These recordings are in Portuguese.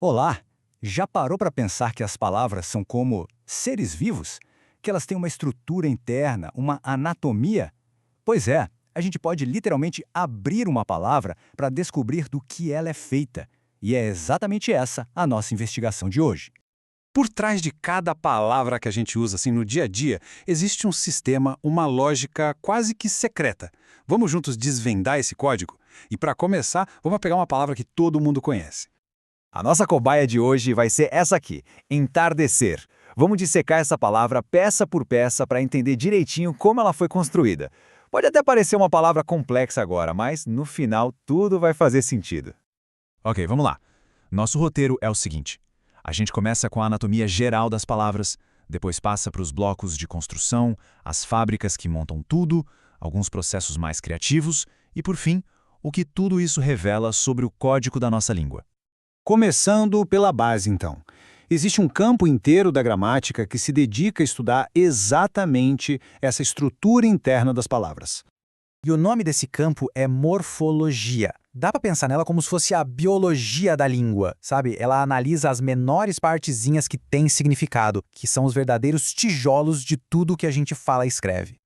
Olá! Já parou para pensar que as palavras são como seres vivos? Que elas têm uma estrutura interna, uma anatomia? Pois é, a gente pode literalmente abrir uma palavra para descobrir do que ela é feita. E é exatamente essa a nossa investigação de hoje. Por trás de cada palavra que a gente usa assim no dia a dia, existe um sistema, uma lógica quase que secreta. Vamos juntos desvendar esse código? E para começar, vamos pegar uma palavra que todo mundo conhece. A nossa cobaia de hoje vai ser essa aqui, entardecer. Vamos dissecar essa palavra peça por peça para entender direitinho como ela foi construída. Pode até parecer uma palavra complexa agora, mas no final tudo vai fazer sentido. Ok, vamos lá. Nosso roteiro é o seguinte. A gente começa com a anatomia geral das palavras, depois passa para os blocos de construção, as fábricas que montam tudo, alguns processos mais criativos e, por fim, o que tudo isso revela sobre o código da nossa língua. Começando pela base, então. Existe um campo inteiro da gramática que se dedica a estudar exatamente essa estrutura interna das palavras. E o nome desse campo é morfologia. Dá para pensar nela como se fosse a biologia da língua, sabe? Ela analisa as menores partezinhas que têm significado, que são os verdadeiros tijolos de tudo que a gente fala e escreve.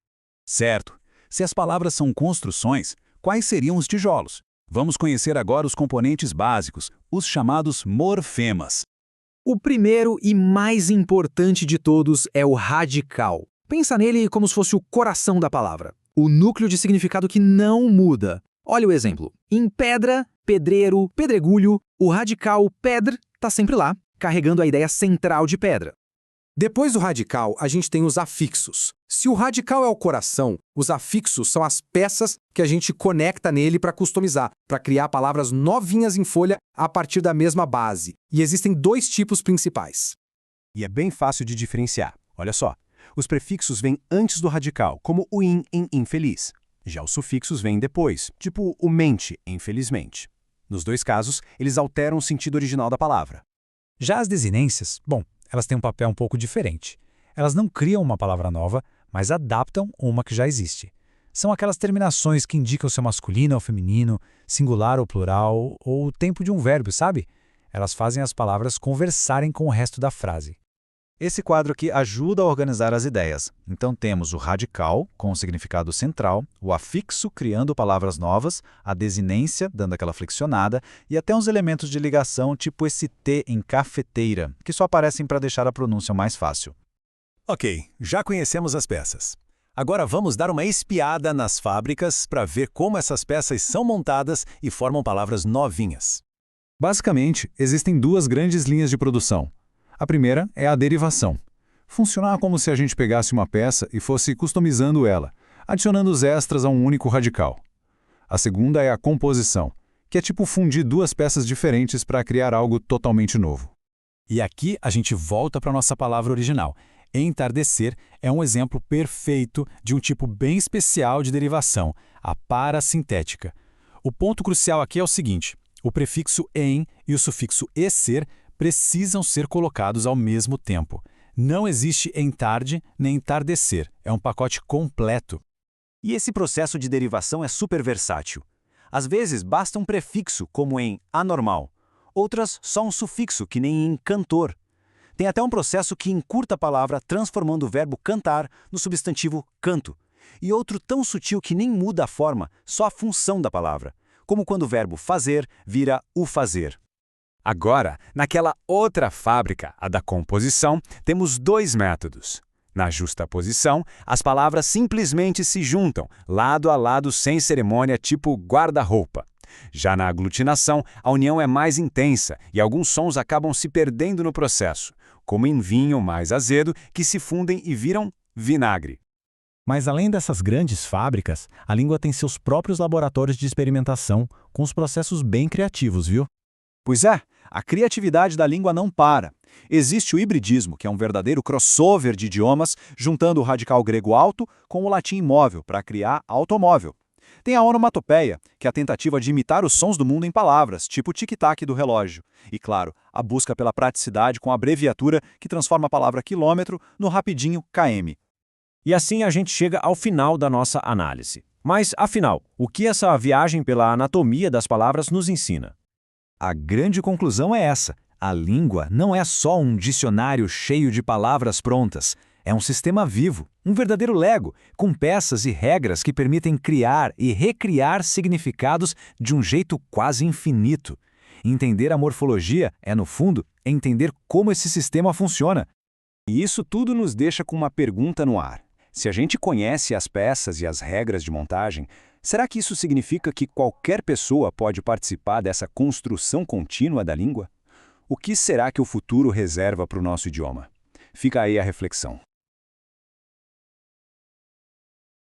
Certo. Se as palavras são construções, quais seriam os tijolos? Vamos conhecer agora os componentes básicos, os chamados morfemas. O primeiro e mais importante de todos é o radical. Pensa nele como se fosse o coração da palavra, o núcleo de significado que não muda. Olha o exemplo. Em pedra, pedreiro, pedregulho, o radical pedr está sempre lá, carregando a ideia central de pedra. Depois do radical, a gente tem os afixos. Se o radical é o coração, os afixos são as peças que a gente conecta nele para customizar, para criar palavras novinhas em folha a partir da mesma base. E existem dois tipos principais. E é bem fácil de diferenciar. Olha só, os prefixos vêm antes do radical, como o in em infeliz. Já os sufixos vêm depois, tipo o mente, infelizmente. Nos dois casos, eles alteram o sentido original da palavra. Já as desinências, bom, elas têm um papel um pouco diferente. Elas não criam uma palavra nova, mas adaptam uma que já existe. São aquelas terminações que indicam se é masculino ou feminino, singular ou plural, ou o tempo de um verbo, sabe? Elas fazem as palavras conversarem com o resto da frase. Esse quadro aqui ajuda a organizar as ideias. Então temos o radical, com o significado central, o afixo, criando palavras novas, a desinência, dando aquela flexionada, e até uns elementos de ligação, tipo esse T em cafeteira, que só aparecem para deixar a pronúncia mais fácil. Ok, já conhecemos as peças. Agora vamos dar uma espiada nas fábricas para ver como essas peças são montadas e formam palavras novinhas. Basicamente, existem duas grandes linhas de produção. A primeira é a derivação. Funciona como se a gente pegasse uma peça e fosse customizando ela, adicionando os extras a um único radical. A segunda é a composição, que é tipo fundir duas peças diferentes para criar algo totalmente novo. E aqui a gente volta para a nossa palavra original. Entardecer é um exemplo perfeito de um tipo bem especial de derivação, a parasintética. O ponto crucial aqui é o seguinte: o prefixo em e o sufixo esser precisam ser colocados ao mesmo tempo. Não existe entarde nem entardecer, é um pacote completo. E esse processo de derivação é super versátil. Às vezes basta um prefixo, como em anormal. Outras só um sufixo, que nem em cantor. Tem até um processo que encurta a palavra, transformando o verbo cantar no substantivo canto. E outro tão sutil que nem muda a forma, só a função da palavra. Como quando o verbo fazer vira o fazer. Agora, naquela outra fábrica, a da composição, temos dois métodos. Na justaposição, as palavras simplesmente se juntam, lado a lado sem cerimônia, tipo guarda-roupa. Já na aglutinação, a união é mais intensa e alguns sons acabam se perdendo no processo, como em vinho mais azedo, que se fundem e viram vinagre. Mas além dessas grandes fábricas, a língua tem seus próprios laboratórios de experimentação, com os processos bem criativos, viu? Pois é, a criatividade da língua não para. Existe o hibridismo, que é um verdadeiro crossover de idiomas, juntando o radical grego alto com o latim móvel para criar automóvel. Tem a onomatopeia, que é a tentativa de imitar os sons do mundo em palavras, tipo o tic-tac do relógio. E, claro, a busca pela praticidade com a abreviatura, que transforma a palavra quilômetro no rapidinho km. E assim a gente chega ao final da nossa análise. Mas, afinal, o que essa viagem pela anatomia das palavras nos ensina? A grande conclusão é essa. A língua não é só um dicionário cheio de palavras prontas. É um sistema vivo, um verdadeiro Lego, com peças e regras que permitem criar e recriar significados de um jeito quase infinito. Entender a morfologia é, no fundo, entender como esse sistema funciona. E isso tudo nos deixa com uma pergunta no ar. Se a gente conhece as peças e as regras de montagem, será que isso significa que qualquer pessoa pode participar dessa construção contínua da língua? O que será que o futuro reserva para o nosso idioma? Fica aí a reflexão.